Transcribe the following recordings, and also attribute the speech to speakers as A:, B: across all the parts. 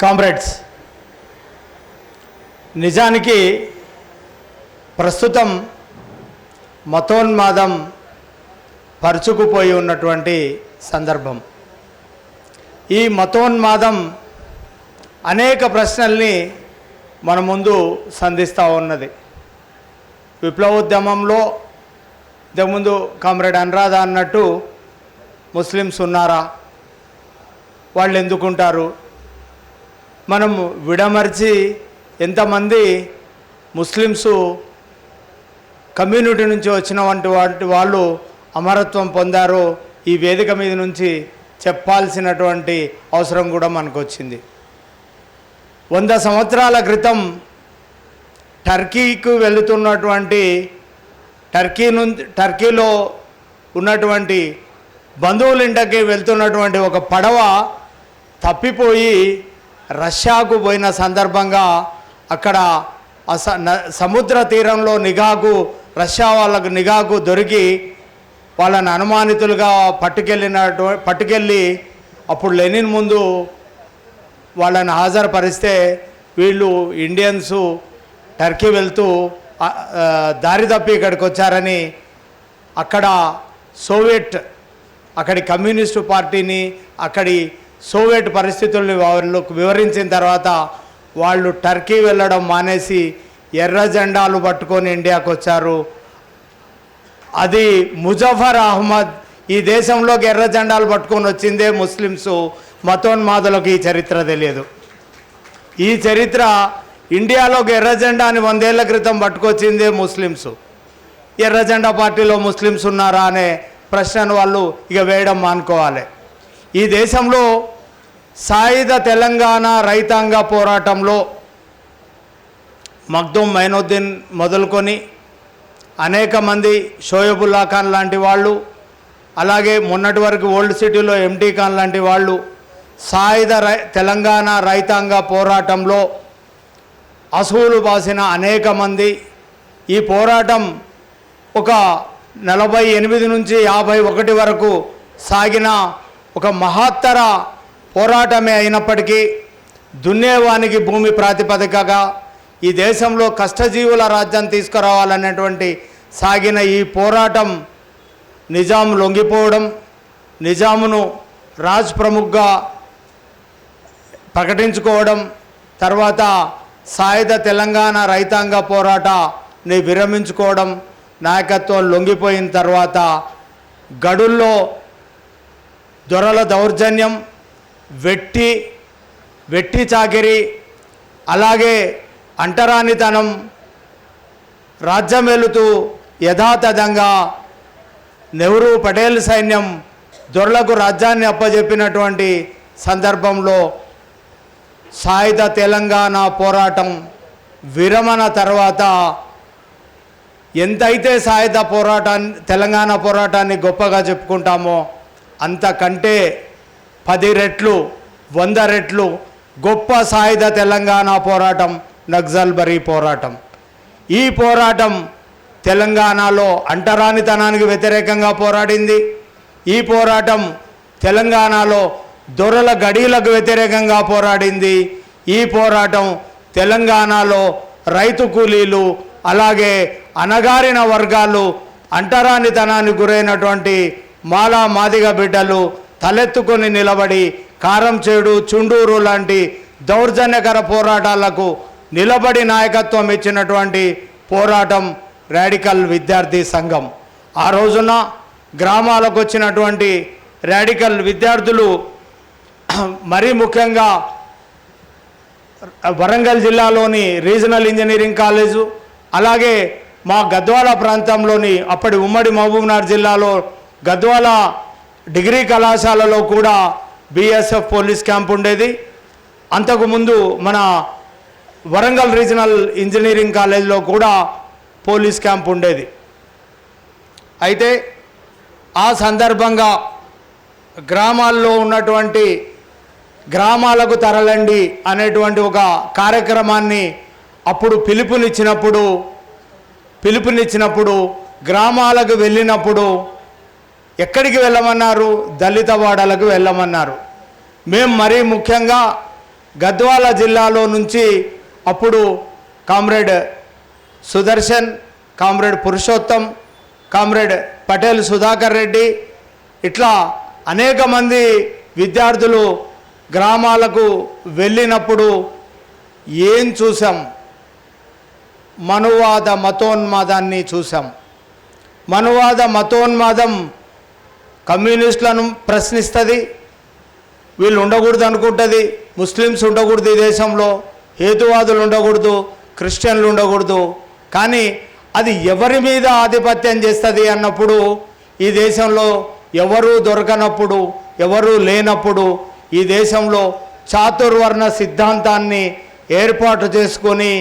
A: Comrades, నిజానికి ప్రస్తుతం మతోన్మాదం పరుచుకుపోయి ఉన్నటువంటి సందర్భం. ఈ మతోన్మాదం అనేక ప్రశ్నల్ని మన ముందు సంధిస్తూ ఉన్నది. విప్లవోద్యమంలో ఇంతకుముందు కామ్రేడ్ అనురాధ అన్నట్టు ముస్లిమ్స్ ఉన్నారా, వాళ్ళు ఎందుకుంటారు, మనం విడమర్చి ఎంతమంది ముస్లిమ్సు కమ్యూనిటీ నుంచి వచ్చినటువంటి వాళ్ళు అమరత్వం పొందారో ఈ వేదిక మీద నుంచి చెప్పాల్సినటువంటి అవసరం కూడా మనకు వచ్చింది. 100 సంవత్సరాల క్రితం టర్కీకి వెళుతున్నటువంటి టర్కీలో ఉన్నటువంటి బంధువుల ఇంటికి వెళ్తున్నటువంటి ఒక పడవ తప్పిపోయి రష్యాకు పోయిన సందర్భంగా అక్కడ సముద్ర తీరంలో రష్యా వాళ్ళకు నిఘాకు దొరికి వాళ్ళని అనుమానితులుగా పట్టుకెళ్ళి అప్పుడు లెనిన్ ముందు వాళ్ళని హాజరుపరిస్తే వీళ్ళు ఇండియన్సు టర్కీ వెళ్తూ దారి తప్పి ఇక్కడికి వచ్చారని అక్కడి కమ్యూనిస్టు పార్టీని అక్కడి సోవియట్ పరిస్థితుల్ని వాళ్ళకు వివరించిన తర్వాత వాళ్ళు టర్కీ వెళ్ళడం మానేసి ఎర్ర జెండాలు పట్టుకొని ఇండియాకు వచ్చారు. అది ముజఫర్ అహ్మద్ ఈ దేశంలోకి ఎర్ర జెండాలు పట్టుకొని వచ్చిందే ముస్లిమ్స్. మతోన్మాదులకు ఈ చరిత్ర తెలియదు. ఈ చరిత్ర ఇండియాలోకి ఎర్ర జెండాని 100 ఏళ్ల క్రితం పట్టుకొచ్చిందే ముస్లిమ్స్. ఎర్ర జెండా పార్టీలో ముస్లిమ్స్ ఉన్నారా అనే ప్రశ్నను వాళ్ళు ఇక వేయడం మానుకోవాలి. ఈ దేశంలో సాయుధ తెలంగాణ రైతాంగ పోరాటంలో మగ్దూమ్ మైనుద్దీన్ మొదలుకొని అనేక మంది, షోయబుల్లా ఖాన్ లాంటి వాళ్ళు, అలాగే మొన్నటి వరకు ఓల్డ్ సిటీలో ఎంటీ ఖాన్ లాంటి వాళ్ళు సాయుధ తెలంగాణ రైతాంగ పోరాటంలో అసూలు బాసిన అనేక మంది. ఈ పోరాటం ఒక 48 నుంచి 51 వరకు సాగిన ఒక మహత్తర పోరాటమే అయినప్పటికీ దున్నేవానికి భూమి ప్రాతిపదికగా ఈ దేశంలో కష్టజీవుల రాజ్యం తీసుకురావాలనేటువంటి సాగిన ఈ పోరాటం నిజాం లొంగిపోవడం, నిజామును రాజ్ ప్రముఖ్గా ప్రకటించుకోవడం, తర్వాత సాయుధ తెలంగాణ రైతాంగ పోరాటాన్ని విరమించుకోవడం, నాయకత్వం లొంగిపోయిన తర్వాత గడుల్లో దొరల దౌర్జన్యం, వెట్టి చాకిరి, అలాగే అంటరానితనం రాజ్యమేలుతూ యథాతథంగా నెహ్రూ పటేల్ సైన్యం దొరలకు రాజ్యాన్ని అప్పజెప్పినటువంటి సందర్భంలో సాయుధ తెలంగాణ పోరాటం విరమణ తర్వాత ఎంతైతే సాయుధ తెలంగాణ పోరాటాన్ని గొప్పగా చెప్పుకుంటామో అంతకంటే 10 రెట్లు 100 రెట్లు గొప్ప సాయుధ తెలంగాణ పోరాటం నక్సల్బరీ పోరాటం. ఈ పోరాటం తెలంగాణలో అంటరానితనానికి వ్యతిరేకంగా పోరాడింది. ఈ పోరాటం తెలంగాణలో దొరల గడీలకు వ్యతిరేకంగా పోరాడింది. ఈ పోరాటం తెలంగాణలో రైతు కూలీలు, అలాగే అణగారిన వర్గాలు, అంటరానితనానికి గురైనటువంటి మాలా మాదిగ బిడ్డలు తలెత్తుకొని నిలబడి కారంచేడు, చుండూరు లాంటి దౌర్జన్యకర పోరాటాలకు నిలబడి నాయకత్వం ఇచ్చినటువంటి పోరాటం రాడికల్ విద్యార్థి సంఘం. ఆ రోజున గ్రామాలకు వచ్చినటువంటి రాడికల్ విద్యార్థులు, మరీ ముఖ్యంగా వరంగల్ జిల్లాలోని రీజనల్ ఇంజనీరింగ్ కాలేజు, అలాగే మా గద్వాల ప్రాంతంలోని అప్పటి ఉమ్మడి మహబూబ్నగర్ జిల్లాలో గద్వాల డిగ్రీ కళాశాలలో కూడా బీఎస్ఎఫ్ పోలీస్ క్యాంప్ ఉండేది. అంతకుముందు మన వరంగల్ రీజనల్ ఇంజనీరింగ్ కాలేజీలో కూడా పోలీస్ క్యాంప్ ఉండేది. అయితే ఆ సందర్భంగా గ్రామాల్లో ఉన్నటువంటి గ్రామాలకు తరలండి అనేటువంటి ఒక కార్యక్రమాన్ని అప్పుడు పిలుపునిచ్చినప్పుడు గ్రామాలకు వెళ్ళినప్పుడు ఎక్కడికి వెళ్ళమన్నారు? దళిత వాడలకు వెళ్ళమన్నారు. మేము మరీ ముఖ్యంగా గద్వాల జిల్లాలో నుంచి అప్పుడు comrade Sudarshan, comrade Purushottam, comrade Patel Sudhakar Reddy, ఇట్లా అనేక మంది విద్యార్థులు గ్రామాలకు వెళ్ళినప్పుడు ఏం చూసాం? మనువాద మతోన్మాదాన్ని చూసాం. మనువాద మతోన్మాదం కమ్యూనిస్టులను ప్రశ్నిస్తుంది, వీళ్ళు ఉండకూడదు అనుకుంటుంది, ముస్లిమ్స్ ఉండకూడదు ఈ దేశంలో, హేతువాదులు ఉండకూడదు, క్రిస్టియన్లు ఉండకూడదు. కానీ అది ఎవరి మీద ఆధిపత్యం చేస్తుంది అన్నప్పుడు, ఈ దేశంలో ఎవరూ దొరకనప్పుడు, ఎవరూ లేనప్పుడు ఈ దేశంలో చాతుర్వర్ణ సిద్ధాంతాన్ని ఏర్పాటు చేసుకొని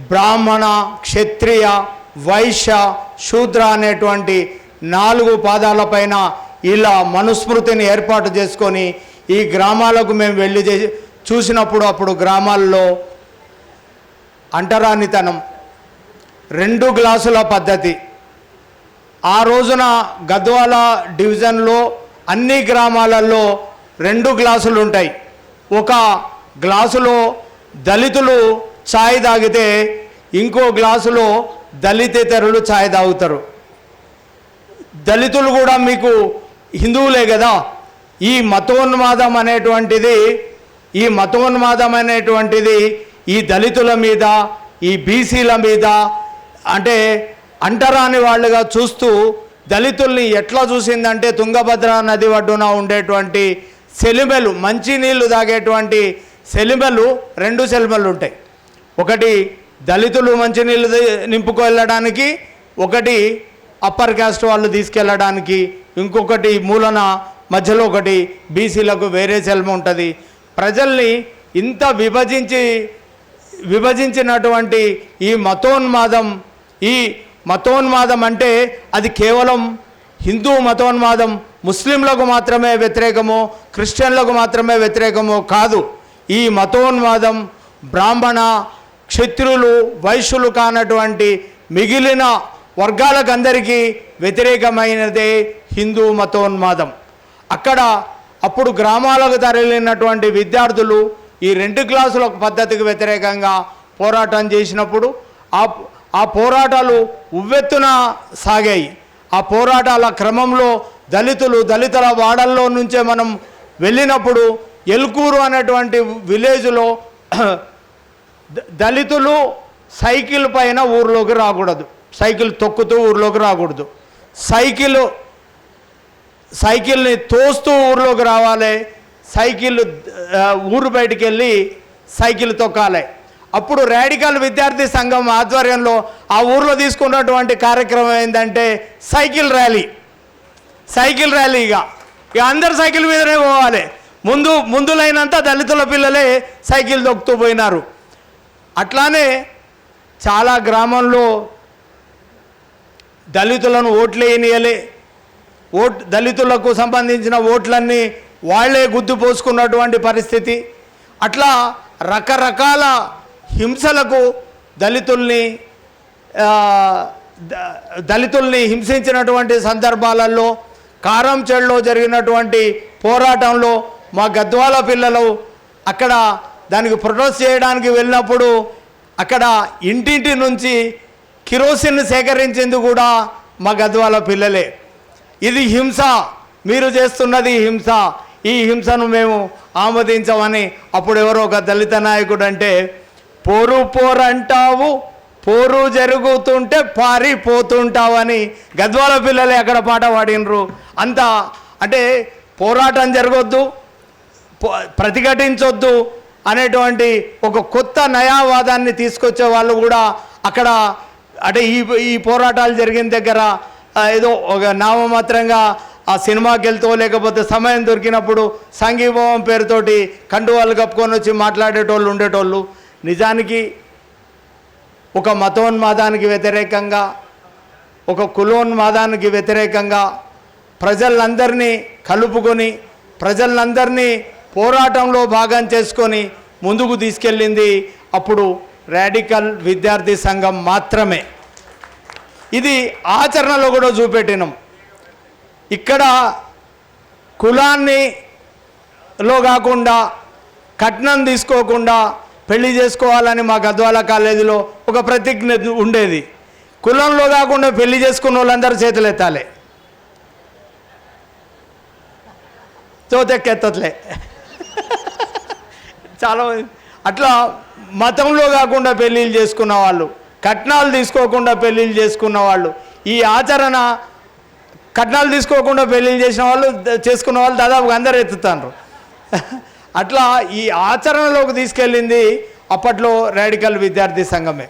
A: బ్రాహ్మణ, క్షత్రియ, వైశ్య, శూద్ర అనేటువంటి 4 పాదాలపైన ఇలా మనుస్మృతిని ఏర్పాటు చేసుకొని ఈ గ్రామాలకు మేము వెళ్ళి చూసినప్పుడు అప్పుడు గ్రామాల్లో అంటరానితనం, 2 గ్లాసుల పద్ధతి. ఆ రోజున గద్వాల డివిజన్లో అన్ని గ్రామాలలో 2 గ్లాసులు ఉంటాయి. ఒక గ్లాసులో దళితులు ఛాయ్ తాగితే ఇంకో గ్లాసులో దళితేతరులు ఛాయ్ తాగుతారు. దళితులు కూడా మీకు హిందువులే కదా. ఈ మతోన్మాదం అనేటువంటిది ఈ దళితుల మీద, ఈ బీసీల మీద, అంటే అంటరాని వాళ్ళుగా చూస్తూ దళితుల్ని ఎట్లా చూసిందంటే, తుంగభద్ర నది ఒడ్డున ఉండేటువంటి సెలిమెలు, మంచినీళ్ళు తాగేటువంటి సెలిమెలు, 2 సెలిమెలు ఉంటాయి. ఒకటి దళితులు మంచినీళ్ళు నింపుకు వెళ్ళడానికి, ఒకటి అప్పర్ క్యాస్ట్ వాళ్ళు తీసుకెళ్ళడానికి, ఇంకొకటి మూలన మధ్యలో ఒకటి బీసీలకు వేరే సెల్మ ఉంటుంది. ప్రజల్ని ఇంత విభజించినటువంటి ఈ మతోన్మాదం అంటే అది కేవలం హిందూ మతోన్మాదం, ముస్లింలకు మాత్రమే వ్యతిరేకమో, క్రిస్టియన్లకు మాత్రమే వ్యతిరేకమో కాదు. ఈ మతోన్మాదం బ్రాహ్మణ, క్షత్రులు, వైశ్యులు కానటువంటి మిగిలిన వర్గాలకందరికీ వ్యతిరేకమైనదే హిందూ మతోన్మాదం. అప్పుడు గ్రామాలకు తరలినటువంటి విద్యార్థులు ఈ 2 క్లాసుల పద్ధతికి వ్యతిరేకంగా పోరాటం చేసినప్పుడు ఆ పోరాటాలు ఉవ్వెత్తున సాగాయి. ఆ పోరాటాల క్రమంలో దళితుల వాడల్లో నుంచే మనం వెళ్ళినప్పుడు ఎల్కూరు అనేటువంటి విలేజ్లో దళితులు సైకిల్ పైన ఊర్లోకి రాకూడదు, సైకిల్ తొక్కుతూ ఊర్లోకి రాకూడదు, సైకిల్ని తోస్తూ ఊర్లోకి రావాలి, ఊరు బయటికి వెళ్ళి సైకిల్ తొక్కాలి. అప్పుడు రాడికల్ విద్యార్థి సంఘం ఆధ్వర్యంలో ఆ ఊర్లో తీసుకున్నటువంటి కార్యక్రమం ఏంటంటే సైకిల్ ర్యాలీ. ఇక అందరు సైకిల్ మీదనే పోవాలి. ముందులైనంత దళితుల పిల్లలే సైకిల్ తొక్కుతూ పోయినారు. అట్లానే చాలా గ్రామంలో దళితులను ఓట్లేయనియలే, దళితులకు సంబంధించిన ఓట్లన్నీ వాళ్లే గుద్దు పోసుకున్నటువంటి పరిస్థితి. అట్లా రకరకాల హింసలకు దళితుల్ని హింసించినటువంటి సందర్భాలలో కారంచేడులో జరిగినటువంటి పోరాటంలో మా గద్వాల పిల్లలు అక్కడ దానికి ప్రొటెస్ట్ చేయడానికి వెళ్ళినప్పుడు అక్కడ ఇంటింటి నుంచి కిరోసిన్ సేకరించింది కూడా మా గద్వాల పిల్లలే. ఇది హింస, మీరు చేస్తున్నది హింస, ఈ హింసను మేము ఆమోదించమని అప్పుడు ఎవరో ఒక దళిత నాయకుడు అంటే, పోరంటావు, పోరు జరుగుతుంటే పారిపోతుంటావని గద్వాల పిల్లలే అక్కడ పాట పాడినరు. అంత అంటే పోరాటం జరగొద్దు, ప్రతిఘటించొద్దు అనేటువంటి ఒక కొత్త నయావాదాన్ని తీసుకొచ్చే వాళ్ళు కూడా అక్కడ, అంటే ఈ పోరాటాలు జరిగిన దగ్గర ఏదో ఒక నామమాత్రంగా ఆ సినిమాకి వెళ్తూ లేకపోతే సమయం దొరికినప్పుడు సంఘీభావం పేరుతోటి కండువాళ్ళు కప్పుకొని వచ్చి మాట్లాడేటోళ్ళు ఉండేటోళ్ళు. నిజానికి ఒక మతోన్మాదానికి వ్యతిరేకంగా, ఒక కులోన్మాదానికి వ్యతిరేకంగా ప్రజలందరినీ కలుపుకొని, ప్రజలందరినీ పోరాటంలో భాగం చేసుకొని ముందుకు తీసుకెళ్ళింది అప్పుడు రాడికల్ విద్యార్థి సంఘం మాత్రమే. ఇది ఆచరణలో కూడా చూపెట్టినాం. ఇక్కడ కులాన్నిలో కాకుండా కట్నం తీసుకోకుండా పెళ్లి చేసుకోవాలని మా గద్వాల కాలేజీలో ఒక ప్రతిజ్ఞ ఉండేది. కులంలో కాకుండా పెళ్లి చేసుకున్న వాళ్ళందరూ చేతులు ఎత్తాలి. చోతెక్కెత్తట్లే చాలా అట్లా మతంలో కాకుండా పెళ్ళిళ్ళు చేసుకున్న వాళ్ళు, కట్నాలు తీసుకోకుండా పెళ్ళిళ్ళు చేసుకున్న వాళ్ళు, ఈ ఆచరణ కట్నాలు తీసుకోకుండా పెళ్ళిళ్ళు చేసుకున్న వాళ్ళు దాదాపు అందరూ ఎత్తుతారు. అట్లా ఈ ఆచరణలోకి తీసుకెళ్ళింది అప్పట్లో రాడికల్ విద్యార్థి సంఘమే.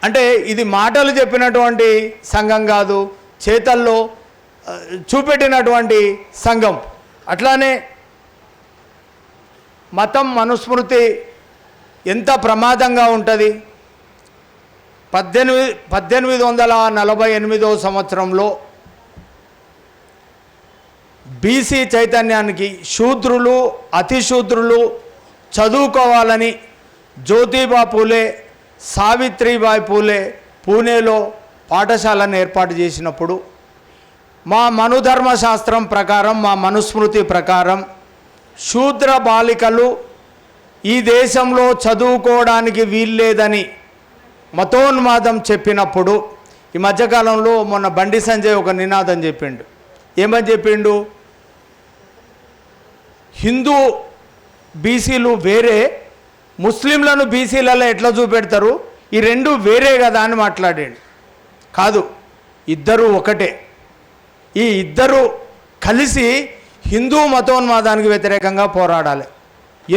A: అంటే ఇది మాటలు చెప్పినటువంటి సంఘం కాదు, చేతల్లో చూపెట్టినటువంటి సంఘం. అట్లానే మతం మనుస్మృతి ఎంత ప్రమాదంగా ఉంటుంది. 1848 సంవత్సరంలో బీసీ చైతన్యానికి శూద్రులు అతిశూద్రులు చదువుకోవాలని జ్యోతిబా పూలే సావిత్రిబాయి పూలే పూణేలో పాఠశాలను ఏర్పాటు చేసినప్పుడు మా మనుధర్మశాస్త్రం ప్రకారం మా మనుస్మృతి ప్రకారం శూద్ర బాలికలు ఈ దేశంలో చదువుకోవడానికి వీల్లేదని మతోన్మాదం చెప్పినప్పుడు ఈ మధ్యకాలంలో మొన్న బండి సంజయ్ ఒక నినాదం చెప్పిండు. ఏమని చెప్పిండు? హిందూ బీసీలు వేరే, ముస్లింలను బీసీలలో ఎట్లా చూపెడతారు, ఈ రెండు వేరే కదా అని మాట్లాడాడు. కాదు, ఇద్దరు ఒకటే. ఈ ఇద్దరు కలిసి హిందూ మతోన్మాదానికి వ్యతిరేకంగా పోరాడాలి.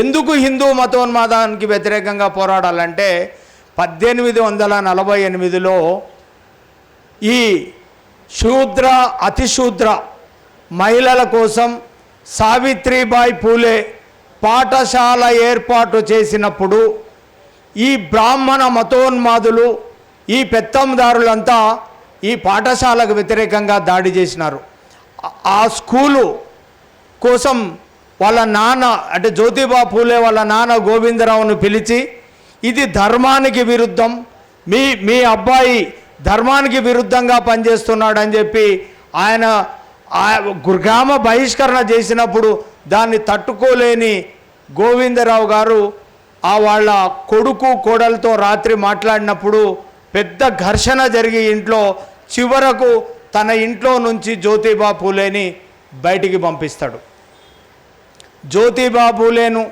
A: ఎందుకు హిందూ మతోన్మాదానికి వ్యతిరేకంగా పోరాడాలంటే 1848లో ఈ శూద్ర అతిశూద్ర మహిళల కోసం సావిత్రిబాయి పూలే పాఠశాల ఏర్పాటు చేసినప్పుడు ఈ బ్రాహ్మణ మతోన్మాదులు ఈ పెత్తందారులంతా ఈ పాఠశాలకు వ్యతిరేకంగా దాడి చేసినారు. ఆ స్కూలు కోసం వాళ్ళ నాన్న అంటే జ్యోతిబా పూలే వాళ్ళ నాన్న గోవిందరావును పిలిచి ఇది ధర్మానికి విరుద్ధం, మీ అబ్బాయి ధర్మానికి విరుద్ధంగా పనిచేస్తున్నాడని చెప్పి ఆయన గ్రామ బహిష్కరణ చేసినప్పుడు దాన్ని తట్టుకోలేని గోవిందరావు గారు వాళ్ళ కొడుకు కోడలతో రాత్రి మాట్లాడినప్పుడు పెద్ద ఘర్షణ జరిగి ఇంట్లో చివరకు తన ఇంట్లో నుంచి జ్యోతిబా పూలేని బయటికి పంపిస్తాడు. జ్యోతిబా పూలేను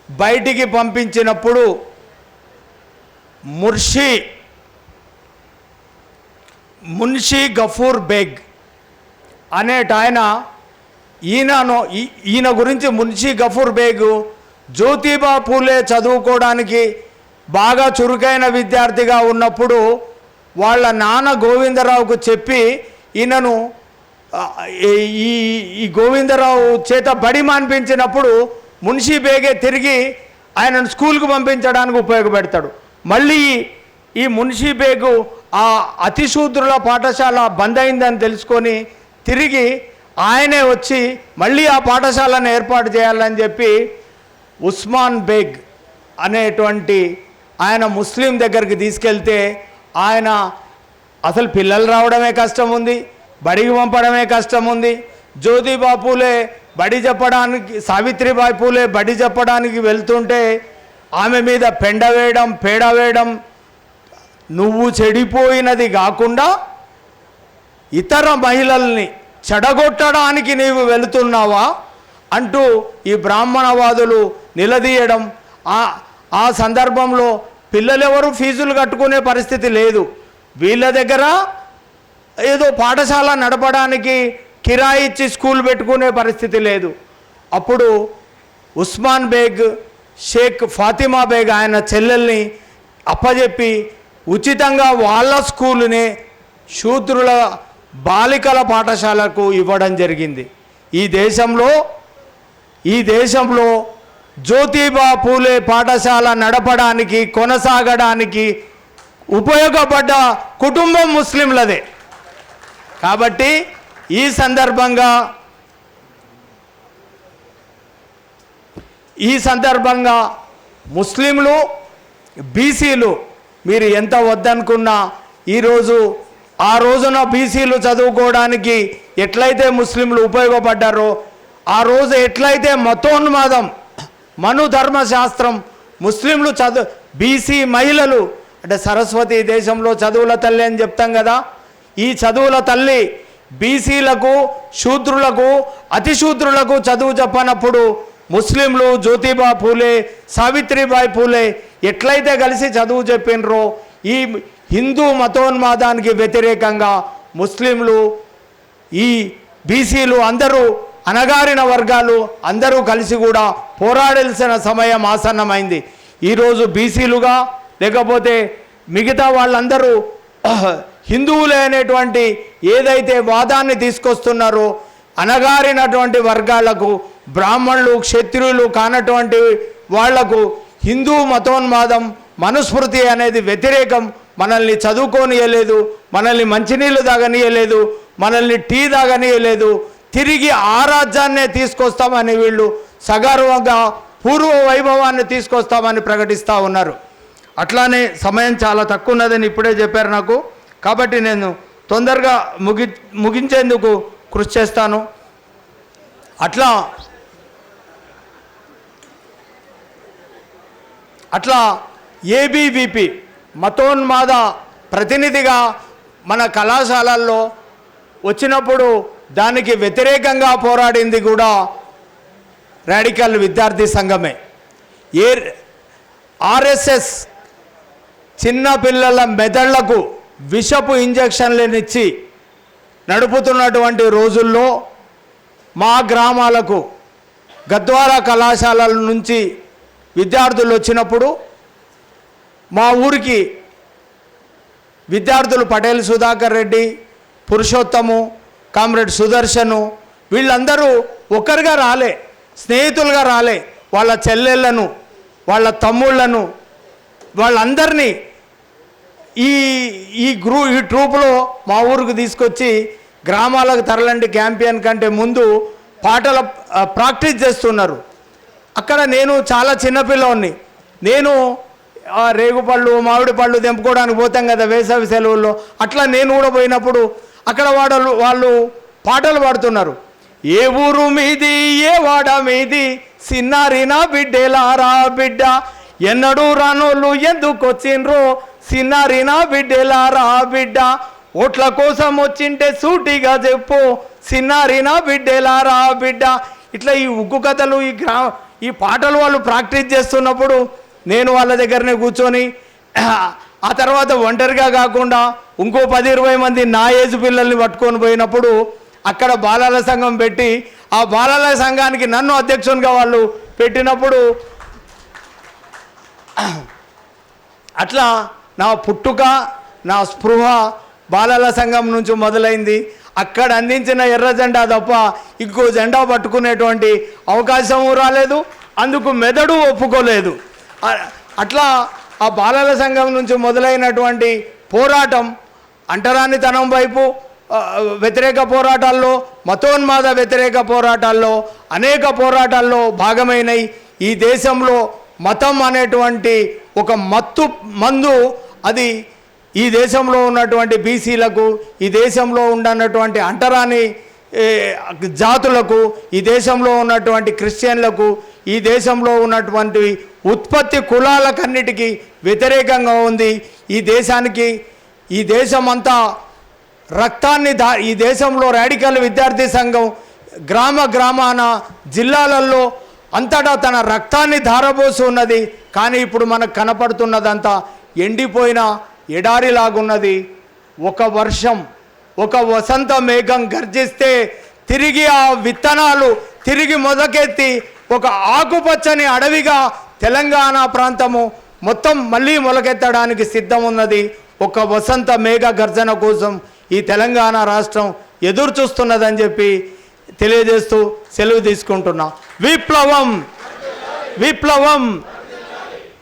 A: బయటికి పంపించినప్పుడు మున్షీ గఫూర్ బేగ్ అనేట ఈయన గురించి మున్షీ గఫూర్ బేగ్ జ్యోతిబా పూలే చదువుకోవడానికి బాగా చురుకైన విద్యార్థిగా ఉన్నప్పుడు వాళ్ళ నాన్న గోవిందరావుకు చెప్పి ఈయనను ఈ గోవిందరావు చేత బడి మాన్పించినప్పుడు మున్షీ బేగే తిరిగి ఆయనను స్కూల్కు పంపించడానికి ఉపయోగపెడతాడు. మళ్ళీ ఈ మున్షీ బేగు ఆ అతిశూద్రుల పాఠశాల బంద్ అయిందని తెలుసుకొని తిరిగి ఆయనే వచ్చి మళ్ళీ ఆ పాఠశాలను ఏర్పాటు చేయాలని చెప్పి ఉస్మాన్ బేగ్ అనేటువంటి ఆయన ముస్లిం దగ్గరికి తీసుకెళ్తే ఆయన అసలు పిల్లలు రావడమే కష్టం ఉంది, బడికి పంపడమే కష్టం ఉంది. జ్యోతిబా పూలే బడి చెప్పడానికి సావిత్రిబాయి పూలే బడి చెప్పడానికి వెళ్తుంటే ఆమె మీద పెండ వేయడం పేడ వేయడం, నువ్వు చెడిపోయినది కాకుండా ఇతర మహిళల్ని చెడగొట్టడానికి నీవు వెళుతున్నావా అంటూ ఈ బ్రాహ్మణవాదులు నిలదీయడం. ఆ సందర్భంలో పిల్లలెవరు ఫీజులు కట్టుకునే పరిస్థితి లేదు. వీళ్ళ దగ్గర ఏదో పాఠశాల నడపడానికి కిరాయి ఇచ్చి స్కూల్ పెట్టుకునే పరిస్థితి లేదు. అప్పుడు ఉస్మాన్ బేగ్ షేక్ ఫాతిమా బేగ్ ఆయన చెల్లెల్ని అప్పజెప్పి ఉచితంగా వాళ్ళ స్కూలునే శూద్రుల బాలికల పాఠశాలకు ఇవ్వడం జరిగింది. ఈ దేశంలో జ్యోతిబా పూలే పాఠశాల నడపడానికి కొనసాగడానికి ఉపయోగపడ్డ కుటుంబం ముస్లింలదే. కాబట్టి ఈ సందర్భంగా ముస్లింలు బీసీలు మీరు ఎంత వద్దనుకున్నా ఈరోజు ఆ రోజున బీసీలు చదువుకోవడానికి ఎట్లయితే ముస్లింలు ఉపయోగపడ్డారో ఆ రోజు ఎట్లయితే మతోన్మాదం మను ధర్మశాస్త్రం, ముస్లింలు బీసీ మహిళలు అంటే సరస్వతి దేశంలో చదువుల తల్లి అని చెప్తాం కదా, ఈ చదువుల తల్లి బీసీలకు, శూద్రులకు, అతిశూద్రులకు చదువు చెప్పనప్పుడు ముస్లింలు జ్యోతిబా పూలే, సావిత్రిబాయి పూలే ఎట్లయితే కలిసి చదువు చెప్పినరో ఈ హిందూ మతోన్మాదానికి వ్యతిరేకంగా ముస్లింలు, ఈ బీసీలు అందరూ అణగారిన వర్గాలు అందరూ కలిసి కూడా పోరాడాల్సిన సమయం ఆసన్నమైంది. ఈరోజు బీసీలుగా లేకపోతే మిగతా వాళ్ళందరూ హిందువులే అనేటువంటి ఏదైతే వాదాన్ని తీసుకొస్తున్నారో అణగారినటువంటి వర్గాలకు, బ్రాహ్మణులు క్షత్రియులు కానటువంటి వాళ్లకు హిందూ మతోన్మాదం మనుస్మృతి అనేది వ్యతిరేకం. మనల్ని చదువుకోనియలేదు, మనల్ని మంచినీళ్ళు తాగనీయలేదు, మనల్ని టీ తాగనీయలేదు. తిరిగి ఆ రాజ్యాన్నే తీసుకొస్తామని వీళ్ళు సగర్వంగా పూర్వ వైభవాన్ని తీసుకొస్తామని ప్రకటిస్తూ ఉన్నారు. అట్లానే సమయం చాలా తక్కువ ఉన్నదని ఇప్పుడే చెప్పారు నాకు. కాబట్టి నేను తొందరగా ముగించేందుకు కృషి చేస్తాను. అట్లా ఏబీవీపీ మతోన్మాద ప్రతినిధిగా మన కళాశాలల్లో వచ్చినప్పుడు దానికి వ్యతిరేకంగా పోరాడింది కూడా రాడికల్ విద్యార్థి సంఘమే. ఆర్ఎస్ఎస్ చిన్నపిల్లల మెదళ్లకు విషపు ఇంజక్షన్లనిచ్చి నడుపుతున్నటువంటి రోజుల్లో మా గ్రామాలకు గద్వాల కళాశాలల నుంచి విద్యార్థులు వచ్చినప్పుడు మా ఊరికి విద్యార్థులు పటేల్ సుధాకర్ రెడ్డి, పురుషోత్తము, కామ్రేడ్ సుదర్శను వీళ్ళందరూ ఒక్కరిగా రాలే, స్నేహితులుగా రాలే. వాళ్ళ చెల్లెళ్ళను, వాళ్ళ తమ్ముళ్లను, వాళ్ళందరినీ ఈ ట్రూపులో మా ఊరికి తీసుకొచ్చి గ్రామాలకు తరలండి క్యాంపెయిన్ కంటే ముందు పాటల ప్రాక్టీస్ చేస్తున్నారు. అక్కడ నేను చాలా చిన్నపిల్లవాడిని. నేను రేగుపళ్ళు, మామిడి పళ్ళు తెంపుకోవడానికి పోతాం కదా వేసవి సెలవుల్లో. అట్లా నేను కూడా పోయినప్పుడు అక్కడ వాళ్ళు పాటలు పాడుతున్నారు. ఏ ఊరు మీది, ఏ వాడ మీది, సిన్నారినా బిడ్డేలారా బిడ్డ, ఎన్నడూ రానోళ్ళు ఎందుకు వచ్చిండ్రో, సిన్నారినా బిడ్డేలారా బిడ్డ, ఓట్ల కోసం వచ్చింటే సూటిగా చెప్పు, సిన్నారినా బిడ్డేలారా బిడ్డ. ఇట్లా ఈ ఉగ్గు కథలు, ఈ పాటలు వాళ్ళు ప్రాక్టీస్ చేస్తున్నప్పుడు నేను వాళ్ళ దగ్గరనే కూర్చొని ఆ తర్వాత ఒంటరిగా కాకుండా ఇంకో 10-20 మంది నా ఏజ్ పిల్లల్ని పట్టుకొని పోయినప్పుడు అక్కడ బాలల సంఘం పెట్టి ఆ బాలల సంఘానికి నన్ను అధ్యక్షునిగా వాళ్ళు పెట్టినప్పుడు అట్లా నా పుట్టుక, నా స్పృహ బాలల సంఘం నుంచి మొదలైంది. అక్కడ అందించిన ఎర్ర జెండా తప్ప ఇంకో జెండా పట్టుకునేటువంటి అవకాశం రాలేదు, అందుకు మెదడు ఒప్పుకోలేదు. అట్లా ఆ బాలల సంఘం నుంచి మొదలైనటువంటి పోరాటం అంటరానితనం వైపు వ్యతిరేక పోరాటాల్లో, మతోన్మాద వ్యతిరేక పోరాటాల్లో, అనేక పోరాటాల్లో భాగమైనవి. ఈ దేశంలో మతం అనేటువంటి ఒక మందు అది ఈ దేశంలో ఉన్నటువంటి బీసీలకు, ఈ దేశంలో ఉన్నటువంటి అంటరాని జాతులకు, ఈ దేశంలో ఉన్నటువంటి క్రిస్టియన్లకు, ఈ దేశంలో ఉన్నటువంటి ఉత్పత్తి కులాలకన్నిటికీ వ్యతిరేకంగా ఉంది. ఈ దేశమంతా రక్తాన్ని ఈ దేశంలో రాడికల్ విద్యార్థి సంఘం గ్రామాన జిల్లాలలో అంతటా తన రక్తాన్ని ధారపోసి ఉన్నది. కానీ ఇప్పుడు మనకు కనపడుతున్నదంతా ఎండిపోయిన ఎడారిలాగున్నది. ఒక వర్షం, ఒక వసంత మేఘం గర్జిస్తే తిరిగి ఆ విత్తనాలు తిరిగి మొదకెత్తి ఒక ఆకుపచ్చని అడవిగా తెలంగాణ ప్రాంతము మొత్తం మళ్ళీ మొలకెత్తడానికి సిద్ధం ఉన్నది. ఒక వసంత మేఘ గర్జన కోసం ఈ తెలంగాణ రాష్ట్రం ఎదురు చూస్తున్నదని చెప్పి తెలియజేస్తూ సెలవు తీసుకుంటున్నా. విప్లవం విప్లవం.